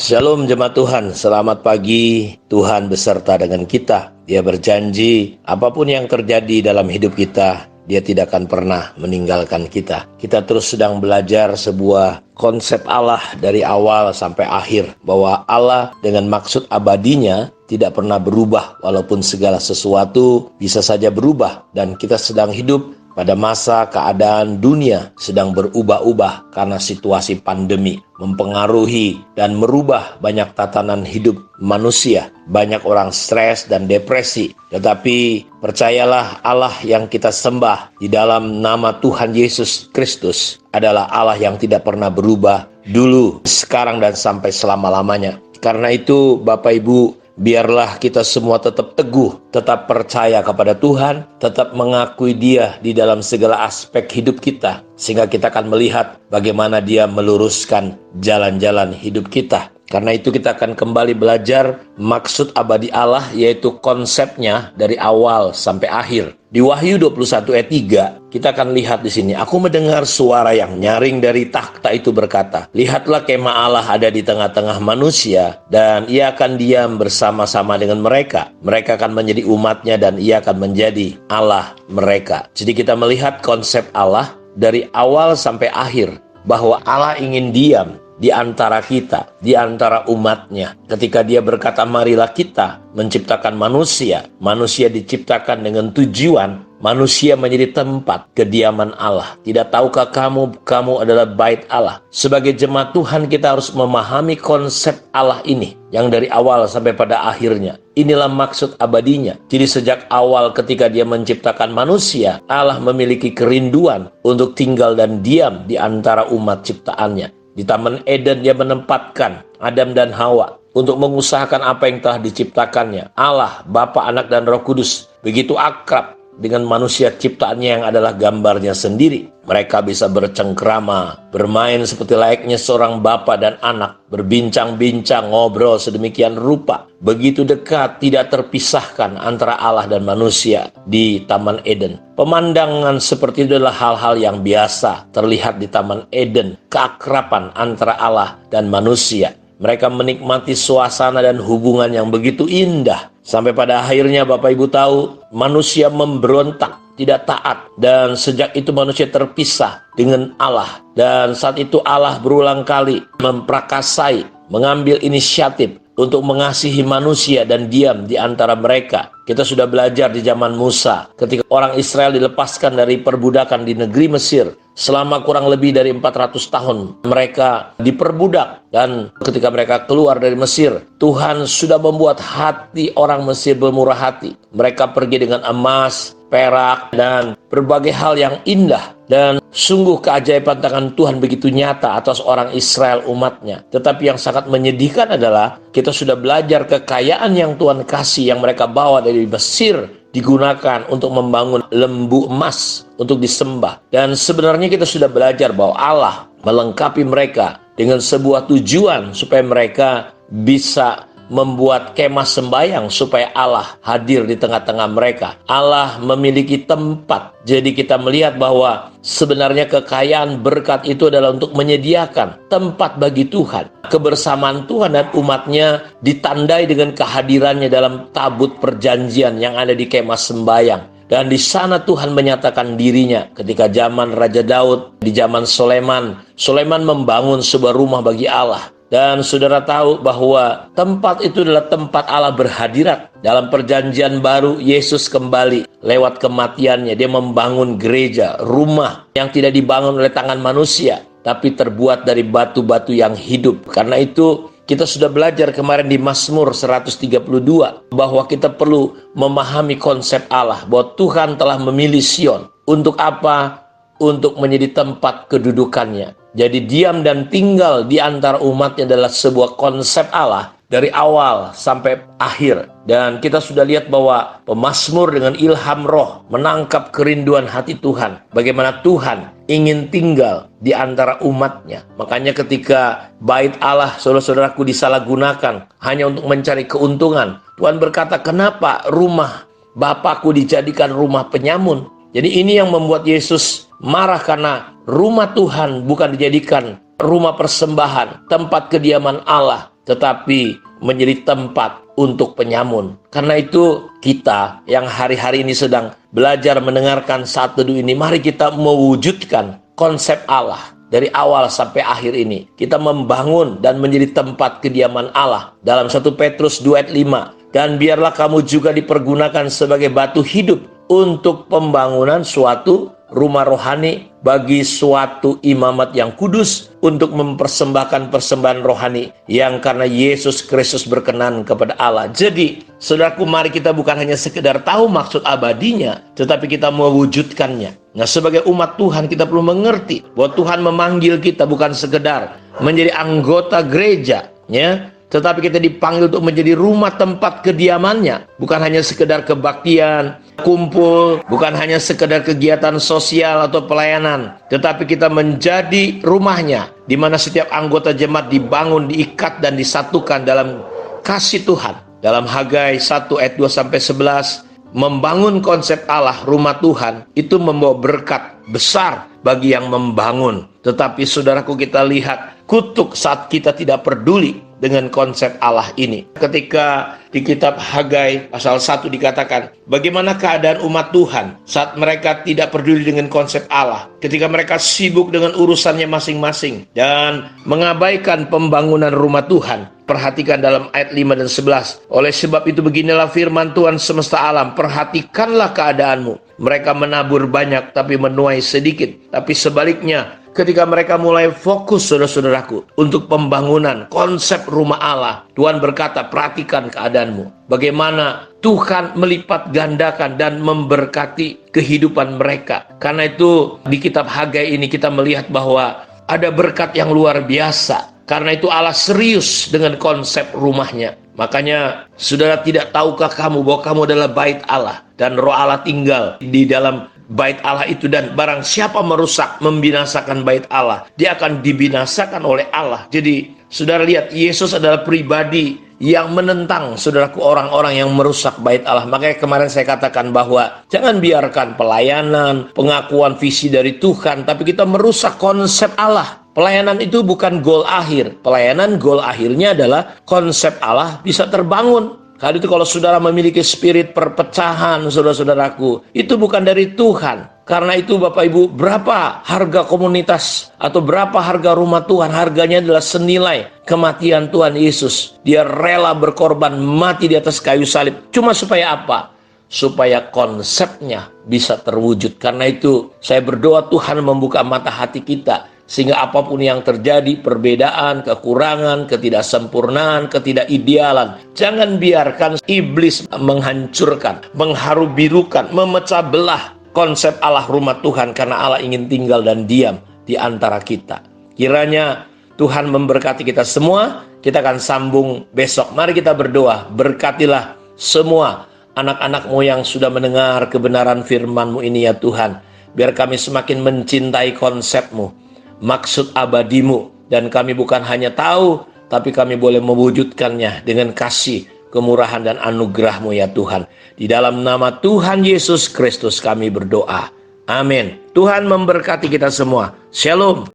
Shalom jemaat Tuhan, selamat pagi. Tuhan beserta dengan kita. Dia berjanji apapun yang terjadi dalam hidup kita, Dia tidak akan pernah meninggalkan kita. Kita terus sedang belajar sebuah konsep Allah dari awal sampai akhir, bahwa Allah dengan maksud abadinya tidak pernah berubah walaupun segala sesuatu bisa saja berubah, dan kita sedang hidup pada masa keadaan dunia sedang berubah-ubah karena situasi pandemi mempengaruhi dan merubah banyak tatanan hidup manusia. Banyak orang stres dan depresi. Tetapi percayalah, Allah yang kita sembah di dalam nama Tuhan Yesus Kristus adalah Allah yang tidak pernah berubah dulu, sekarang, dan sampai selama-lamanya. Karena itu Bapak Ibu, biarlah kita semua tetap teguh, tetap percaya kepada Tuhan, tetap mengakui Dia di dalam segala aspek hidup kita, sehingga kita akan melihat bagaimana Dia meluruskan jalan-jalan hidup kita. Karena itu kita akan kembali belajar maksud abadi Allah, yaitu konsepnya dari awal sampai akhir. Di Wahyu 21 ayat 3, kita akan lihat di sini, aku mendengar suara yang nyaring dari takhta itu berkata, lihatlah kemah Allah ada di tengah-tengah manusia, dan Ia akan diam bersama-sama dengan mereka. Mereka akan menjadi umatnya, dan Ia akan menjadi Allah mereka. Jadi kita melihat konsep Allah dari awal sampai akhir, bahwa Allah ingin diam di antara kita, di antara umatnya. Ketika Dia berkata, marilah kita menciptakan manusia. Manusia diciptakan dengan tujuan manusia menjadi tempat kediaman Allah. Tidak tahukah kamu adalah bait Allah? Sebagai jemaat Tuhan, kita harus memahami konsep Allah ini yang dari awal sampai pada akhirnya. Inilah maksud abadinya. Jadi sejak awal ketika Dia menciptakan manusia, Allah memiliki kerinduan untuk tinggal dan diam di antara umat ciptaannya. Di Taman Eden Dia menempatkan Adam dan Hawa untuk mengusahakan apa yang telah diciptakannya. Allah, Bapa, Anak, dan Roh Kudus begitu akrab dengan manusia ciptaannya yang adalah gambarnya sendiri. Mereka bisa bercengkrama, bermain seperti layaknya seorang bapa dan anak, berbincang-bincang, ngobrol sedemikian rupa. Begitu dekat, tidak terpisahkan antara Allah dan manusia di Taman Eden. Pemandangan seperti itu adalah hal-hal yang biasa terlihat di Taman Eden, keakraban antara Allah dan manusia. Mereka menikmati suasana dan hubungan yang begitu indah. Sampai pada akhirnya Bapak Ibu tahu, manusia memberontak, tidak taat. Dan sejak itu manusia terpisah dengan Allah. Dan saat itu Allah berulang kali memprakasai, mengambil inisiatif untuk mengasihi manusia dan diam di antara mereka. Kita sudah belajar di zaman Musa, ketika orang Israel dilepaskan dari perbudakan di negeri Mesir. Selama kurang lebih dari 400 tahun mereka diperbudak, dan ketika mereka keluar dari Mesir, Tuhan sudah membuat hati orang Mesir bermurah hati. Mereka pergi dengan emas, perak, dan berbagai hal yang indah. Dan sungguh keajaiban tangan Tuhan begitu nyata atas orang Israel umatnya. Tetapi yang sangat menyedihkan adalah kita sudah belajar kekayaan yang Tuhan kasih yang mereka bawa dari Mesir digunakan untuk membangun lembu emas untuk disembah. Dan sebenarnya kita sudah belajar bahwa Allah melengkapi mereka dengan sebuah tujuan supaya mereka bisa membuat kemah sembayang supaya Allah hadir di tengah-tengah mereka. Allah memiliki tempat. Jadi kita melihat bahwa sebenarnya kekayaan berkat itu adalah untuk menyediakan tempat bagi Tuhan. Kebersamaan Tuhan dan umatnya ditandai dengan kehadirannya dalam tabut perjanjian yang ada di kemah sembayang. Dan di sana Tuhan menyatakan dirinya ketika zaman Raja Daud, di zaman Sulaiman. Sulaiman membangun sebuah rumah bagi Allah. Dan saudara tahu bahwa tempat itu adalah tempat Allah berhadirat. Dalam perjanjian baru, Yesus kembali lewat kematiannya. Dia membangun gereja, rumah yang tidak dibangun oleh tangan manusia, tapi terbuat dari batu-batu yang hidup. Karena itu kita sudah belajar kemarin di Mazmur 132 bahwa kita perlu memahami konsep Allah, bahwa Tuhan telah memilih Sion. Untuk apa? Untuk menjadi tempat kedudukannya. Jadi diam dan tinggal di antara umatnya adalah sebuah konsep Allah dari awal sampai akhir. Dan kita sudah lihat bahwa pemazmur dengan ilham roh menangkap kerinduan hati Tuhan. Bagaimana Tuhan ingin tinggal di antara umatnya. Makanya ketika bait Allah, saudara-saudaraku, disalahgunakan hanya untuk mencari keuntungan, Tuhan berkata, kenapa rumah Bapakku dijadikan rumah penyamun? Jadi ini yang membuat Yesus marah, karena rumah Tuhan bukan dijadikan rumah persembahan, tempat kediaman Allah, tetapi menjadi tempat untuk penyamun. Karena itu kita yang hari-hari ini sedang belajar mendengarkan Saat Teduh ini, mari kita mewujudkan konsep Allah dari awal sampai akhir ini. Kita membangun dan menjadi tempat kediaman Allah. Dalam 1 Petrus 2 ayat 5, dan biarlah kamu juga dipergunakan sebagai batu hidup untuk pembangunan suatu rumah rohani bagi suatu imamat yang kudus, untuk mempersembahkan persembahan rohani yang karena Yesus Kristus berkenan kepada Allah. Jadi, saudaraku, mari kita bukan hanya sekedar tahu maksud abadinya, tetapi kita mewujudkannya. Nah, sebagai umat Tuhan kita perlu mengerti bahwa Tuhan memanggil kita bukan sekedar menjadi anggota gereja, ya, tetapi kita dipanggil untuk menjadi rumah tempat kediamannya. Bukan hanya sekedar kebaktian, kumpul, bukan hanya sekedar kegiatan sosial atau pelayanan, tetapi kita menjadi rumahnya, di mana setiap anggota jemaat dibangun, diikat, dan disatukan dalam kasih Tuhan. Dalam Hagai 1 ayat 2-11, membangun konsep Allah, rumah Tuhan, itu membawa berkat besar bagi yang membangun. Tetapi saudaraku, kita lihat kutuk saat kita tidak peduli dengan konsep Allah ini. Ketika di kitab Hagai pasal 1 dikatakan, bagaimana keadaan umat Tuhan saat mereka tidak peduli dengan konsep Allah, ketika mereka sibuk dengan urusannya masing-masing dan mengabaikan pembangunan rumah Tuhan. Perhatikan dalam ayat 5 dan 11. Oleh sebab itu beginilah firman Tuhan semesta alam, perhatikanlah keadaanmu. Mereka menabur banyak tapi menuai sedikit. Tapi sebaliknya, ketika mereka mulai fokus, saudara-saudaraku, untuk pembangunan konsep rumah Allah, Tuhan berkata, perhatikan keadaanmu. Bagaimana Tuhan melipat gandakan dan memberkati kehidupan mereka. Karena itu di kitab Hagai ini kita melihat bahwa ada berkat yang luar biasa. Karena itu Allah serius dengan konsep rumahnya. Makanya, saudara, tidak tahukah kamu bahwa kamu adalah bait Allah, dan Roh Allah tinggal di dalam bait Allah itu, dan barang siapa merusak, membinasakan bait Allah, dia akan dibinasakan oleh Allah. Jadi, saudara lihat, Yesus adalah pribadi yang menentang, saudaraku, orang-orang yang merusak bait Allah. Makanya kemarin saya katakan bahwa jangan biarkan pelayanan, pengakuan visi dari Tuhan, tapi kita merusak konsep Allah. Pelayanan itu bukan goal akhir. Pelayanan goal akhirnya adalah konsep Allah bisa terbangun. Karena itu kalau saudara memiliki spirit perpecahan, saudara-saudaraku, itu bukan dari Tuhan. Karena itu Bapak Ibu, berapa harga komunitas atau berapa harga rumah Tuhan? Harganya adalah senilai kematian Tuhan Yesus. Dia rela berkorban, mati di atas kayu salib. Cuma supaya apa? Supaya konsepnya bisa terwujud. Karena itu saya berdoa Tuhan membuka mata hati kita, sehingga apapun yang terjadi, perbedaan, kekurangan, ketidaksempurnaan, ketidakidealan, jangan biarkan iblis menghancurkan, mengharu-birukan, memecah belah konsep Allah rumah Tuhan, karena Allah ingin tinggal dan diam di antara kita. Kiranya Tuhan memberkati kita semua. Kita akan sambung besok. Mari kita berdoa. Berkatilah semua anak-anak-Mu yang sudah mendengar kebenaran firman-Mu ini, ya Tuhan. Biar kami semakin mencintai konsep-Mu, maksud abadimu, dan kami bukan hanya tahu, tapi kami boleh mewujudkannya dengan kasih, kemurahan, dan anugerah-Mu, ya Tuhan. Di dalam nama Tuhan Yesus Kristus kami berdoa. Amin. Tuhan memberkati kita semua. Shalom.